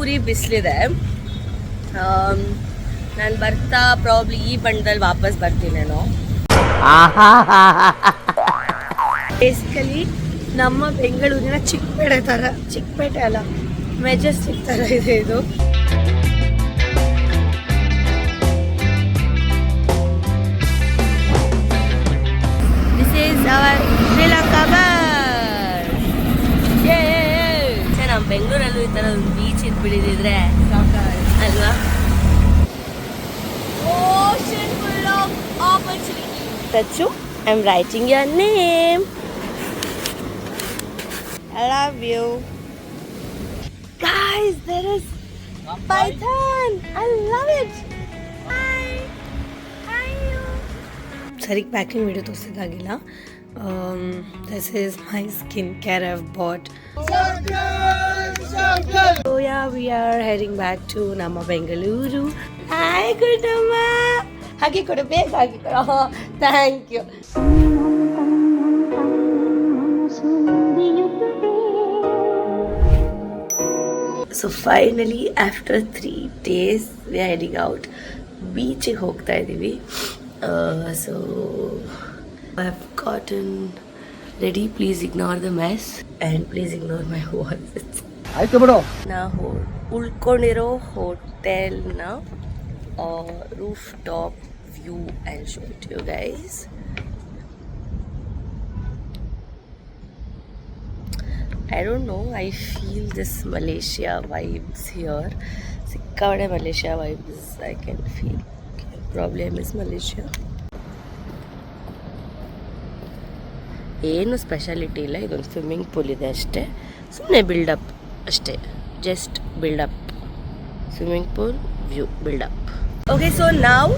ಉರಿ ಬಿಸಿಲಿದೆ. ನಾನು ಬರ್ತಾ ಪ್ರಾಬ್ಲಿ ಈ ಬಣ್ಣದಲ್ಲಿ ವಾಪಸ್ ಬರ್ತೀನೇನೋ. ಬೇಸಿಕಲಿ ನಮ್ಮ ಬೆಂಗಳೂರಿನ ಚಿಕ್ಕಪೇಟೆ ಅಲ್ಲ, ಮೆಜೆಸ್ಟಿಕ್ ಥರ ಇದೆ ಇದು. This is our Sri Lanka bus. ನಮ್ಮ ಬೆಂಗಳೂರಲ್ಲೂ ಈ ಥರ ಒಂದು ಬೀಚ್ ಇದ್ಬಿಟ್ಟಿದ್ರೆ ಅಲ್ವಾ? Ocean full of opportunity. Tachu, I'm writing your name. I love you. Guys, there is python. I love it. Hi. Hi you. Sorry, packing video ತೋರಿಸಿದಾಗಿಲ್ಲ. This is my skincare I've bought. So yeah, we are heading back to Nama Bengaluru. Hi, Kudamma. Hagi kodu, beg hagi kodu. Oh, thank you. So finally, after 3 days, we are heading out. Beach ge hogta idivi. So I have gotten ready. Please ignore the mess and please ignore my voice. ಆಯ್ತು ಬಿಡು. ನಾವು ಉಳ್ಕೊಂಡಿರೋ ಹೋಟೆಲ್ನ rooftop view I'll show it to you guys. I don't know, I feel this Malaysia vibes here. Sikkavade Malaysia vibes I can feel. Okay, probably I miss Malaysia. ಏನು speciality ಇಲ್ಲ, ಇದೊಂದು swimming pool ಇದೆ ಅಷ್ಟೇ, ಸುಮ್ಮನೆ buildup ಅಷ್ಟೇ, just buildup. Swimming pool view buildup. Okay, so ನಾವು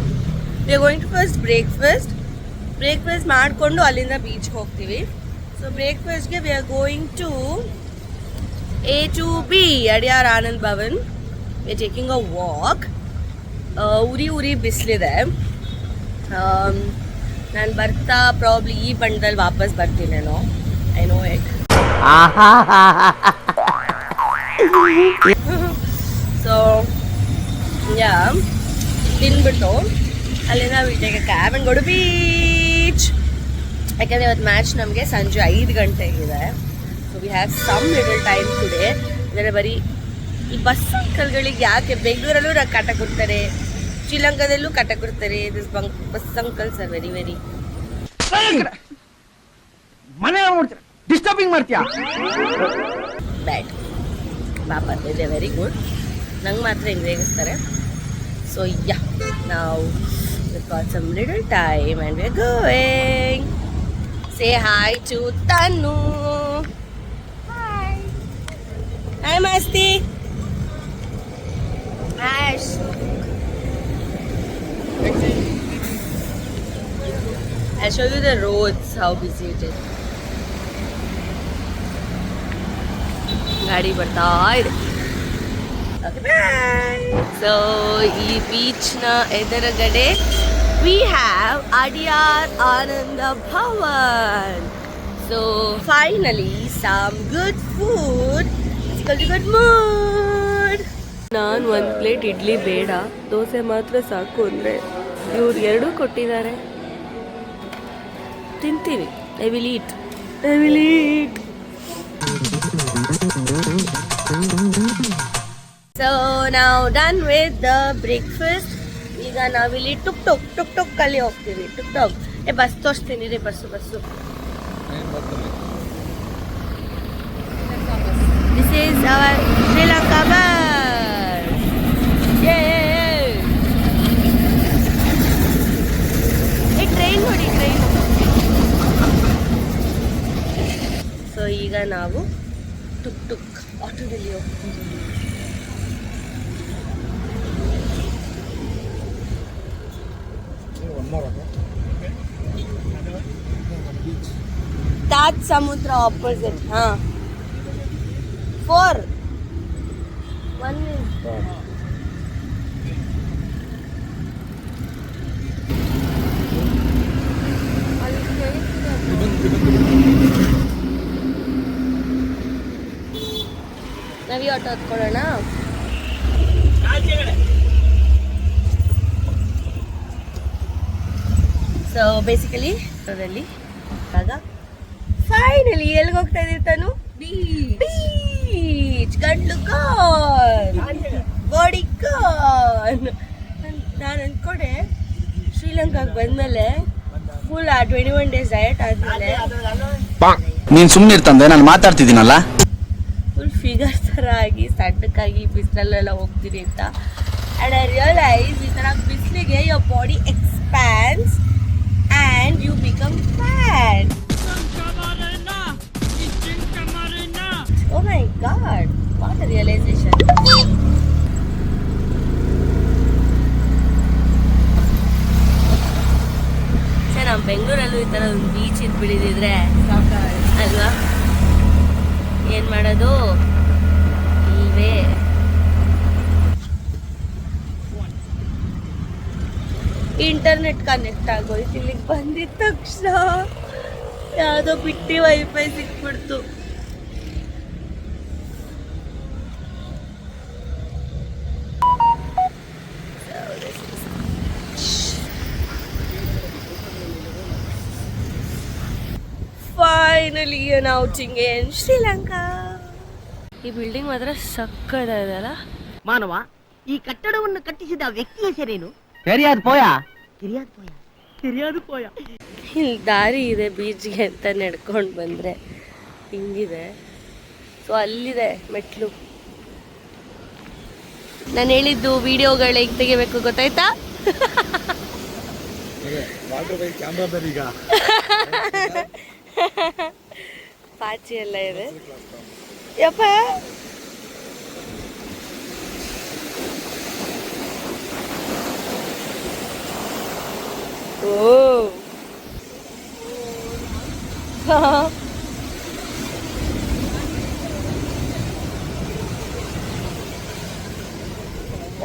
we are going to first breakfast ಮಾಡಿಕೊಂಡು ಅಲ್ಲಿಂದ ಬೀಚ್ಗೆ ಹೋಗ್ತೀವಿ. ಸೊ ಬ್ರೇಕ್ಫಾಸ್ಟ್ಗೆ we are going to A2B Adyar Anand Bhavan. We are taking a walk. ಉರಿ ಬಿಸಿಲಿದೆ. ನಾನು ಬರ್ತಾ ಪ್ರಾಬ್ಲಿ ಈ ಬಣ್ಣದಲ್ಲಿ ವಾಪಸ್ ಬರ್ತೀನೇನೋ. I know it. So yeah, ತಿನ್ಬಿಟ್ಟು ಅಲ್ಲಿಂದ we take cab and go to beach. ಯಾಕಂದರೆ ಇವತ್ತು ಮ್ಯಾಚ್ ನಮಗೆ ಸಂಜೆ 5 ಗಂಟೆಗಿದೆ. So we have some little time today. ಅಂದರೆ ಬರೀ ಈ ಬಸ್ ಅಂಕಲ್ಗಳಿಗೆ ಯಾಕೆ ಬೆಂಗಳೂರಲ್ಲೂ ಕಾಟ ಕೊಡ್ತಾರೆ, ಶ್ರೀಲಂಕಾದಲ್ಲೂ ಕಾಟ ಕೊಡ್ತಾರೆ. This bus uncles are very very disturbing ಮಾಡ್ತೀಯಾ ಬ್ಯಾಡ್. ಪಾಪ ಇದೆ ವೆರಿ ಗುಡ್, ನಂಗೆ ಮಾತ್ರ ಹಿಂಗೆ ರೇಗಿಸ್ತಾರೆ. ಸೊ ಯಾ, ನಾವು got some little time and we are going. Say hi to Tanu. Hi Masti. Hi. I'll show you the roads, how busy it is. ಗಾಡಿ ಬರ್ತಾ ಇದೆ. ಸೊ ಈ ಬೀಚ್ನ ಎದುರುಗಡೆ we have Adyar Ananda Bhavan. So finally some good food. Good mood. ನಾನು 1 plate idli ಬೇಡ, ದೋಸೆ ಮಾತ್ರ ಸಾಕು ಅಂದರೆ ಇವ್ರು 2 ಕೊಟ್ಟಿದ್ದಾರೆ. ತಿಂತೀನಿ. I will eat. ಸೊ ನಾವು ಡನ್ ವಿತ್ ದ ಬ್ರೇಕ್ಫಾಸ್ಟ್. ಈಗ ನಾವಿಲ್ಲಿ ಟುಕ್ ಅಲ್ಲಿ ಹೋಗ್ತೀವಿ. ಬಸ್ ತೋರಿಸ್ತೀನಿ ರೀ. Bus this is our Sri Lanka bus. Train ನೋಡಿ, ಟ್ರೈನ್. ಸೊ ಈಗ ನಾವು ಟುಕ್ ಆಟೋದಲ್ಲಿ ಹೋಗ್ತೀವಿ. Taj Samudra opposite. 4 1 is there. ನಾವೀ ಆಟೋ ಹತ್ಕೊಳ್ಳೋಣ. ಸೊ ಬೇಸಿಕಲಿ ಅದರಲ್ಲಿ ಆಗ ಫೈನಲಿ ಎಲ್ಲಿಗೆ ಹೋಗ್ತಾ ಇದೀವಿ ತಾನು? ಬೀಚ್ ಗಂಟ್ಲು ಕಾನ್ ಬಾಡಿ ಕಾನ್. ನಾನು ಅನ್ಕೊಂಡೆ ಶ್ರೀಲಂಕಾಗೆ ಬಂದ್ಮೇಲೆ ಫುಲ್ 21 days ಡಯಟ್ ಆದ್ಮೇಲೆ ನೀನ್ ಸುಮ್ಮನೆ ಇರ್ತಂದೆ ನಾನು ಮಾತಾಡ್ತಿದ್ದೀನಲ್ಲ, ಫುಲ್ ಫಿಗರ್ ಥರ ಆಗಿ ಸಣ್ಣಕ್ಕಾಗಿ ಬಿಸಿಲಲ್ಲೆಲ್ಲ ಹೋಗ್ತೀನಿ ಅಂತ. ಆ್ಯಂಡ್ ಐ ರಿಯಲೈಸ್ ಈ ಥರ ಬಿಸಿಲಿಗೆ your body expands and you become fat. Oh my god, what a realisation. Sir ನಮ್ಮ ಬೆಂಗಳೂರಲ್ಲೂ ಈ ಥರ ಒಂದು ಬೀಚ್ ಇದ್ದು ಬಿಡಿದಿದ್ರೆ ಅಲ್ವಾ? ಏನು ಮಾಡೋದು ಇಲ್ವೇ. ಇಂಟರ್ನೆಟ್ ಕನೆಕ್ಟ್ ಆಗೋಯ್ತು. ಇಲ್ಲಿಗೆ ಬಂದಿದ ತಕ್ಷಣ ಯಾವುದೋ ಬಿಟ್ಟಿ ವೈಫೈ ಸಿಕ್ಬಿಡ್ತು. Finally an outing in Sri Lanka. ಈ ಬಿಲ್ಡಿಂಗ್ ಮಾತ್ರ ಸಕ್ಕದಾದಲ್ಲ. ಮಾನವ, ಈ ಕಟ್ಟಡವನ್ನು ಕಟ್ಟಿಸಿದ ವ್ಯಕ್ತಿಯ ಹೆಸರೇನು? ಸರಿಯಾದ ಪೋಯ. ಇಲ್ಲಿ ದಾರಿ ಇದೆ ಬೀಚ್ಗೆ ಅಂತ ನಡ್ಕೊಂಡು ಬಂದರೆ ಹಿಂಗಿದೆ. ಸೊ ಅಲ್ಲಿದೆ ಮೆಟ್ಲು. ನಾನು ಹೇಳಿದ್ದು ವಿಡಿಯೋಗಳು ಹೇಗೆ ತೆಗಿಬೇಕು ಗೊತ್ತಾಯ್ತಾ? ಪಾಚಿ ಎಲ್ಲ ಇದೆ ಯಪ್ಪ. ಓ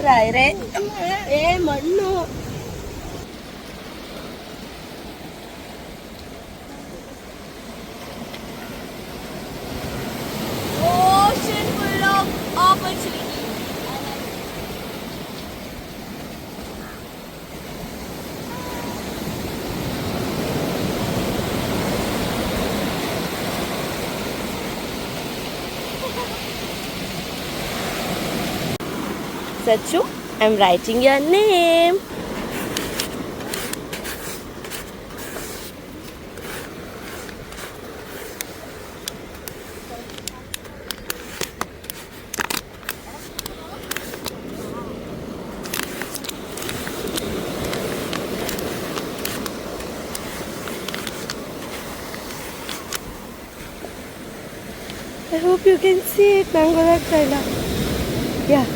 ರಾಯ್ರೆ ಏ ಮಣ್ಣು. Ocean full of opportunity. Sachu, I'm writing your name. I hope you can see it. Mango lagta yeah.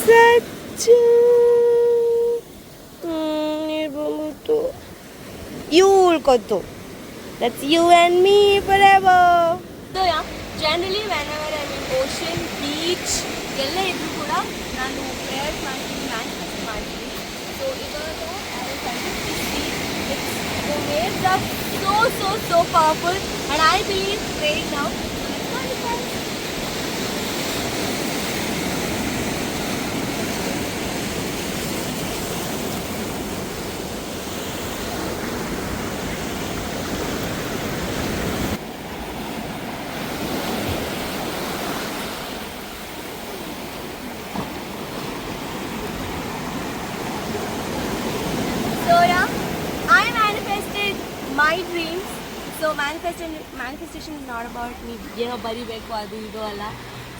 Sachu. You ulkotu. That's you and me forever. So yeah, generally whenever I'm in ocean, beach, ಎಲ್ಲ ಇದ್ರೂ ಕೂಡ ನಾನು prayer ಮಾಡ್ತೀನಿ, manifest ಮಾಡ್ತೀನಿ. So ಇವಾಗ the waves are so powerful and I believe praying now. So yeah, I manifested my dreams. So manifestation is not about me ಏನೋ ಬರಿಬೇಕು ಅದು ಇದು ಅಲ್ಲ.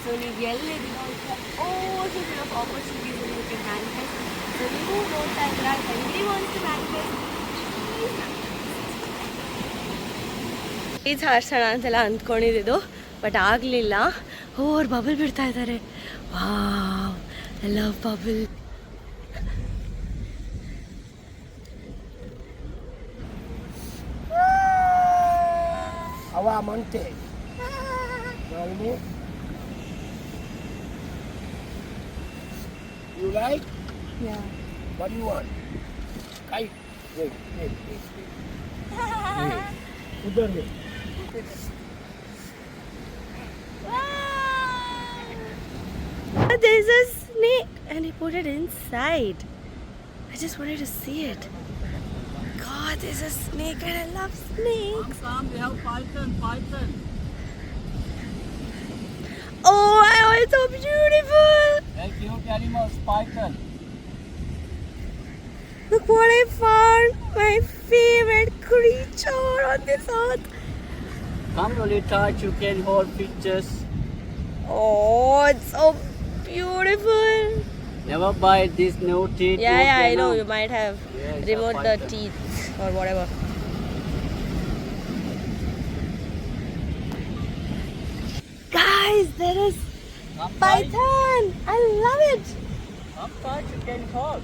ಸೊ ನೀವು ಎಲ್ಲಿದ್ದೀನೋ ocean full of opportunities you can manifest. So ನೀವು ನೋಡ್ತಾ ಇದ್ದೀರಾ, ಎವ್ರಿ ವಾಂಟ್ಸ್ ಟು ಮ್ಯಾನಿಫೆಸ್ಟ್. ಈಜ್ ಹಾರಿಸೋಣ ಅಂತೆಲ್ಲ ಅಂದ್ಕೊಂಡಿದ್ದು, ಬಟ್ ಆಗಲಿಲ್ಲ. ಅವ್ರು ಬಬಲ್ ಬಿಡ್ತಾ ಇದ್ದಾರೆ. Wow, I love bubble. Awa Monte. You like? Yeah. What do you want? Kite. Wait. Udhar mein. There's a snake and he put it inside. I just wanted to see it. God, there's a snake and I love snakes. We have python. Oh, it's so beautiful. Very cute animals, python. Look what I found. My favorite creature on this earth. Come Lolita, you can hold pictures. Oh, it's so beautiful. Never bite this new teeth. Yeah, I know. You might have it's a removed the python. teeth or whatever. Guys, there is python. I love it. Come touch, you can hold.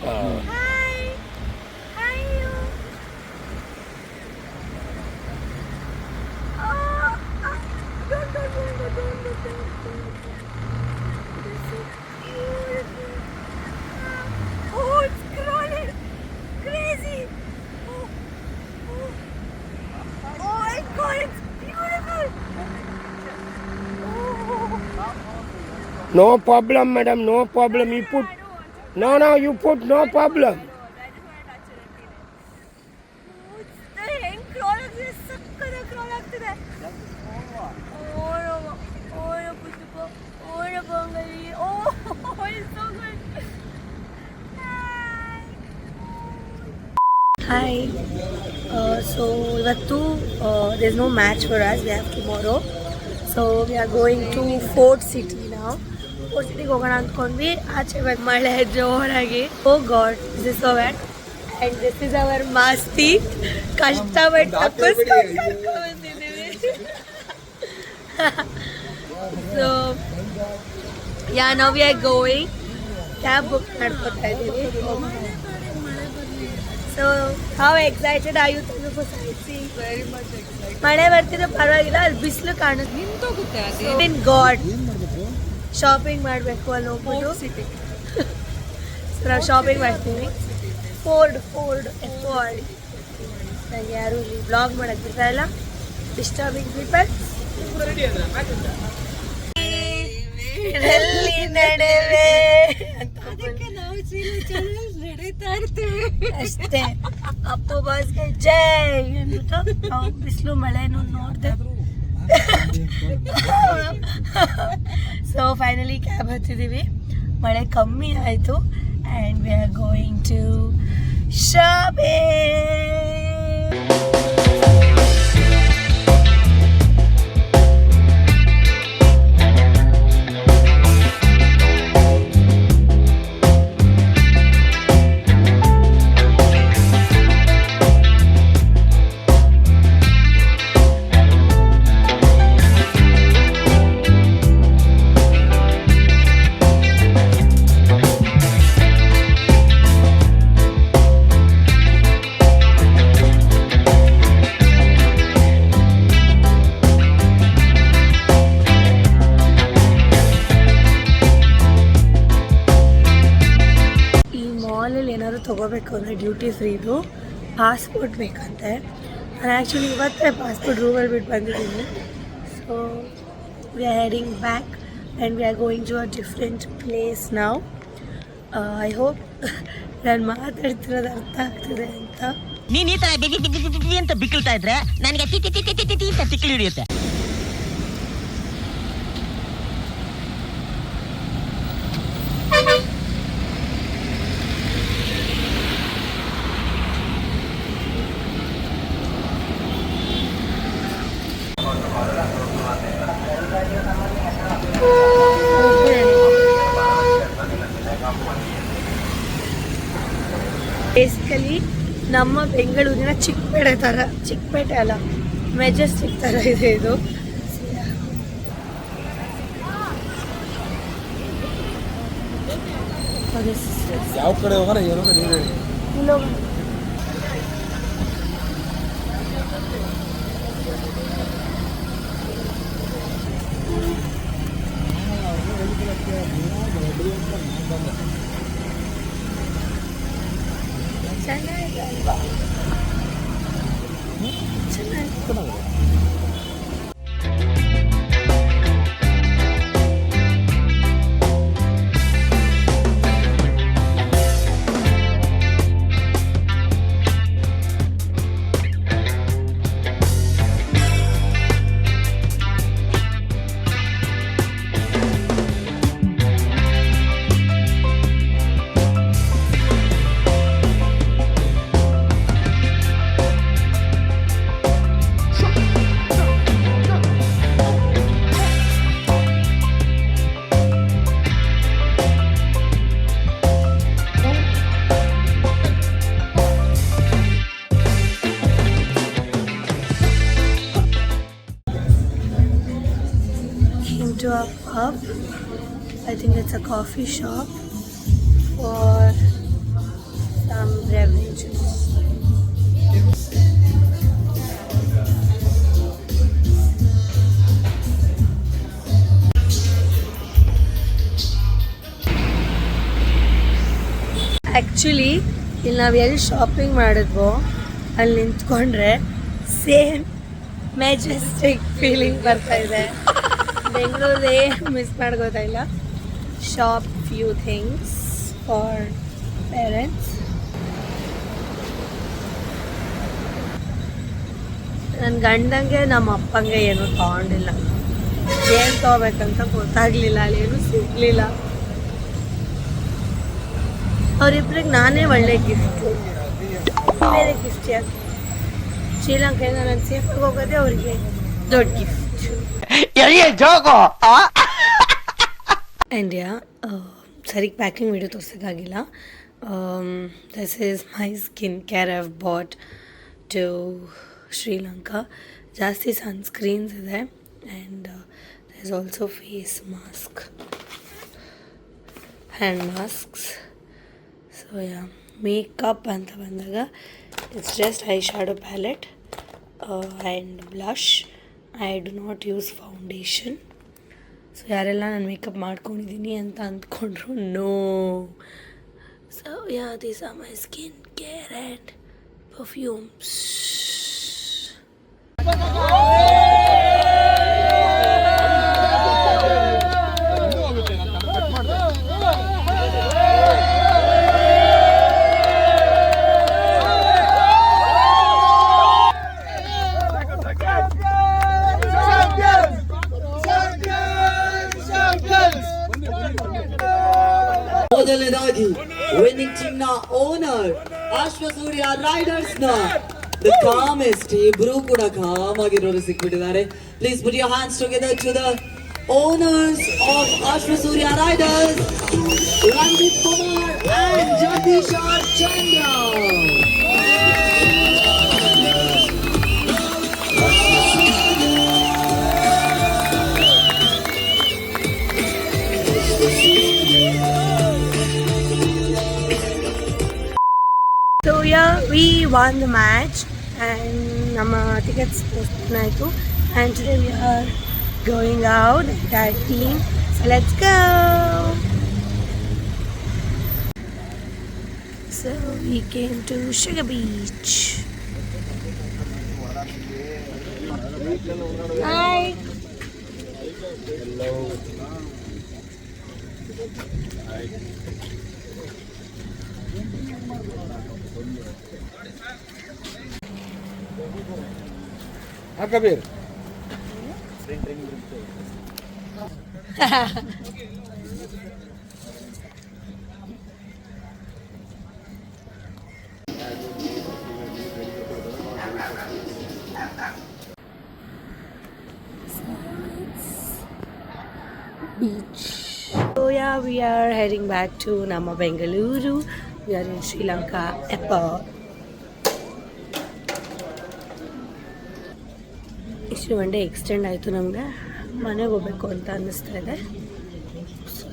Hi. Hi. Oh, don't. It's so beautiful. Oh, it's crawling. Crazy. Oh my God, it's beautiful. Oh. No problem, madam. No problem. You put. No, you put. No problem. ಹೆಂಗ್ crawl ಆಗ್ತಿದೆ, ಸಕ್ಕದ crawl ಆಗ್ತಿದೆ. Hi. So ಇವತ್ತು there's no match for us. We have tomorrow. So we are going to Fort City now. Fort City ಹೋಗೋಣ ಅಂದ್ಕೊಂಡ್ವಿ. ಆಚೆ ಬಂದು ಮಳೆ ಜೋರಾಗಿ. Oh God, this is so bad. And this is our masti. ಕಷ್ಟಪಟ್ಟು ತಪ್ಪಿಸ್ಕೊಂಡು ಬಂದಿದ್ದೀವಿ. So yeah, now we are going. Cab book ಮಾಡ್ಕೊತಾ ಇದ್ದೀವಿ. So how excited are you for sightseeing? Very much excited. ಮಳೆ ಬರ್ತಿದ್ರೆ ಪರವಾಗಿಲ್ಲ, ಅಲ್ಲಿ ಬಿಸಿಲು ಕಾಣುತ್ತೆ. ನಿಂತೋಗುತ್ತೆ ಅದೇ. In God. ಶಾಪಿಂಗ್ ಮಾಡಬೇಕು ಅಲ್ಲಿ ಹೋಗ್ಬಿಟ್ಟು. ಸೊ ನಾವು ಶಾಪಿಂಗ್ ಮಾಡ್ತೀವಿ. ಫೋರ್ಡ್ ನನಗೆ ಯಾರು ಇಲ್ಲಿ ಬ್ಲಾಗ್ ಮಾಡಕ್ಕೆ ಬಿಡ್ತಾ ಇಲ್ಲ. Disturbing people. ನಡೆವೆ ಅಷ್ಟೇ. ಅಪ್ಪು ಬಾಸ್ಗೆ ಜೈ ಅಂದ್ಬಿಟ್ಟು ನಾವು ಬಿಸಿಲು ಮಳೆನೂ ನೋಡಿದೆ. ಸೊ ಫೈನಲಿ ಕ್ಯಾಬ್ ಹತ್ತಿದ್ದೀವಿ. ಮಳೆ ಕಮ್ಮಿ ಆಯಿತು and we are going to shopping. ತೊಗೋಬೇಕು ಅಂದರೆ ಡ್ಯೂಟಿ ಫ್ರೀದು ಪಾಸ್ಪೋರ್ಟ್ ಬೇಕಂತೆ. ನಾನು ಆ್ಯಕ್ಚುಲಿ ಇವತ್ತೇ ಪಾಸ್ಪೋರ್ಟ್ ರೂಮಲ್ಲಿ ಬಿಟ್ಟು ಬಂದಿದ್ದೀನಿ. So we are heading back and we are going to a different place ನಾವು. ಐ ಹೋಪ್ ನಾನು ಮಾತಾಡ್ತಿರೋದು ಅರ್ಥ ಆಗ್ತಿದೆ ಅಂತ. ನೀನ್ ಈ ತರ ಅಂತ ಬಿಕ್ಕಳ್ತಾ ಇದ್ರೆ ನನಗೆ ಅಂತ ತಿಕ್ಕಲು ಹಿಡಿಯುತ್ತೆ. ಬೇಸಿಕಲಿ ನಮ್ಮ ಬೆಂಗಳೂರಿನ ಚಿಕ್ಕಪೇಟೆ ಅಲ್ಲ, ಮೆಜೆಸ್ಟಿಕ್ ಥರ ಇದೆ ಇದು. ಯಾವ ಕಡೆ ಹೋಗೋಣ ಏನೋ ನೀವು ಚೆನ್ನಾಗಿದೆ ಅಲ್ವಾ? ಚೆನ್ನಾಗಿದೆ. shop. I think it's a coffee shop for some beverages. Actually ಇಲ್ಲಿ ನಾವು ಎಲ್ಲಿ ಶಾಪಿಂಗ್ ಮಾಡಿದ್ವೋ ಅಲ್ಲಿ ನಿಂತ್ಕೊಂಡ್ರೆ ಸೇಮ್ ಮೆಜೆಸ್ಟಿಕ್ ಫೀಲಿಂಗ್ ಬರ್ತಾ ಇದೆ. ಬೆಂಗಳೂರೇ ಮಿಸ್ ಮಾಡ್ಕೋತಾಯಿಲ್ಲ. Shop few things for parents. ನನ್ನ ಗಂಡಂಗೆ ನಮ್ಮ ಅಪ್ಪಂಗೆ ಏನೂ ತೊಗೊಂಡಿಲ್ಲ. ಏನು ತೊಗೋಬೇಕಂತ ಗೊತ್ತಾಗಲಿಲ್ಲ, ಅಲ್ಲಿ ಏನೂ ಸಿಗಲಿಲ್ಲ. ಅವರಿಬ್ರಿಗೆ ನಾನೇ ಒಳ್ಳೆ ಗಿಫ್ಟು, ಬೇರೆ ಗಿಫ್ಟ್ ಯಾಕೆ? ಶ್ರೀಲಂಕಾಯಿಂದ ನಾನು ಸೇಫಾಗಿ ಹೋಗೋದೇ ಅವರಿಗೆ ದೊಡ್ಡ ಗಿಫ್ಟ್. ಇಂಡಿಯಾ ಸರಿಗೆ ಪ್ಯಾಕಿಂಗ್ ವಿಡಿಯೋ ತೋರ್ಸೋಕ್ಕಾಗಿಲ್ಲ. This is my skin care I've bought to Sri Lanka. ಜಾಸ್ತಿ ಸನ್ಸ್ಕ್ರೀನ್ಸ್ ಇದೆ and there is also face mask, hand masks. So yeah, makeup ಅಂತ ಬಂದಾಗ it's just eye shadow palette and blush. I do not use foundation. So ಯಾರೆಲ್ಲ ನಾನು makeup ಮಾಡ್ಕೊಂಡಿದ್ದೀನಿ ಅಂತ ಅಂದ್ಕೊಂಡ್ರು, no. So yeah, these are my skin care and perfumes. ಮೊದಲನೇದಾಗಿ winning team ನ owner Ashwasurya Riders ನ ಕಾಮೆಸ್ಟ್ ಇಬ್ರು ಕೂಡ ಕಾಮ್ ಆಗಿರೋರು ಸಿಕ್ಬಿಟ್ಟಿದ್ದಾರೆ. Please put your hands together to the owners of Ashwasurya riders, Ranjit Kumar and Jagadish Chandra. So yeah, we won the match and nama tickets postponed aitu, and today we are going out, entire team. So let's go. So we came to Sugar Beach. Hi. Hello. Hi. Kabir. Beach. So yeah, we are heading back to Nama Bengaluru. We are in Sri Lanka airport. ಇಷ್ಟು one day extend ಆಯಿತು. ನಮಗೆ ಮನೆಗೆ ಹೋಗ್ಬೇಕು ಅಂತ ಅನ್ನಿಸ್ತಾ ಇದೆ. So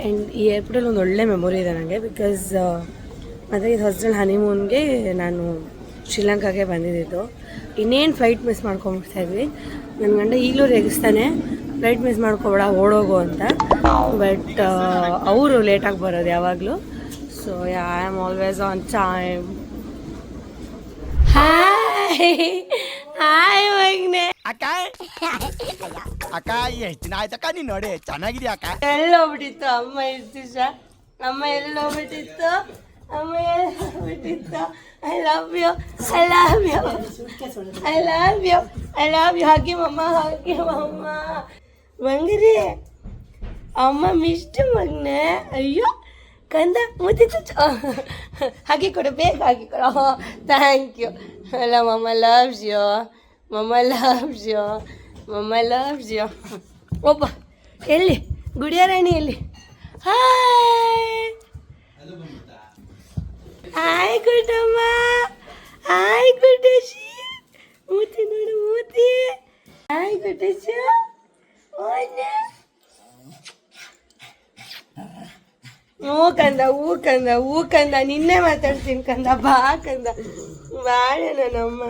and ಈ ಏರ್ಪೋರ್ಟಲ್ಲಿ ಒಂದು ಒಳ್ಳೆ ಮೆಮೊರಿ ಇದೆ ನನಗೆ, ಬಿಕಾಸ್ ಮತ್ತು ಇದು ಹೊಸದಲ್ಲಿ ಹನಿಮೂನ್ಗೆ ನಾನು ಶ್ರೀಲಂಕಾಗೆ ಬಂದಿದ್ದು. ಇನ್ನೇನು ಫ್ಲೈಟ್ ಮಿಸ್ ಮಾಡ್ಕೊಂಬಿಡ್ತಾಯಿದ್ವಿ. ನನ್ನ ಗಂಡ ಈಗಲೂ ರೇಗಿಸ್ತಾನೆ, ಫ್ಲೈಟ್ ಮಿಸ್ ಮಾಡ್ಕೊಬೇಡ ಓಡೋಗು ಅಂತ. ಬಟ್ ಅವರು ಲೇಟಾಗಿ ಬರೋದು ಯಾವಾಗಲೂ. So I am always on time. Hi hi ಮಗ್ನೆ. ಅಕ್ಕ ಅಕ್ಕ ಎಷ್ಟು ದಿನ ಆಯ್ತಕ್ಕ ನೀನು ನೋಡಿ ಚೆನ್ನಾಗಿದ್ಯಾ ಅಕ್ಕ? ಎಲ್ಲೋಗ್ಬಿಟ್ಟಿತ್ತು ಅಮ್ಮ ಇಷ್ಟು ದಿವಸ. ಅಮ್ಮ ಎಲ್ಲೋಗ್ಬಿಟ್ಟಿತ್ತು, ಅಮ್ಮ ಎಲ್ಲೋಗ್ಬಿಟ್ಟಿತ್ತು. I love you, I love you, I love you, I love you. ಹಾಕಿ ಮಮ್ಮ, ಹಾಕಿ ಮಮ್ಮ. ಬಂಗಿರಿ ಅಮ್ಮ ಮಿಷ್ಟು ಮಗ್ನೆ. ಅಯ್ಯೋ ಕಂದ ಮುತ್ತಿತ್ತು. ಹಾಕಿ ಕೊಡು, ಬೇಗ ಹಾಕಿ ಕೊಡು. Thank you. ಅಲ್ಲ ಮಮ್ಮ ಲವ್ಸ್ ಯು, ಮಮ್ಮ ಲವ್ಸ್ ಯು, ಮಮ್ಮ ಲವ್ಸ್ ಯು. ಒಬ್ಬ ಎಲ್ಲಿ ಗುಡಿಯಾರಾಣಿ ಎಲ್ಲಿ? ಹಾಯ್ ಹಾಯ್ ಗುಡ್ಡಮ್ಮ, ಹಾಯ್ ಗುಡ್ಡಶಿ. ಮೂತಿ ನೋಡು ಮೂತಿ. ಆಯ್ತು ಟೀಚ ಹೂ ಕಂದ ನಿನ್ನೆ ಮಾತಾಡ್ತೀನಿ ಕಂದ ಬಾ ಕಂದ ಬಾಳೆ ನನ್ನಮ್ಮ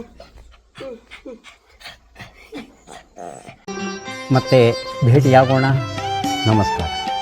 ಮತ್ತೆ ಭೇಟಿಯಾಗೋಣ. ನಮಸ್ಕಾರ.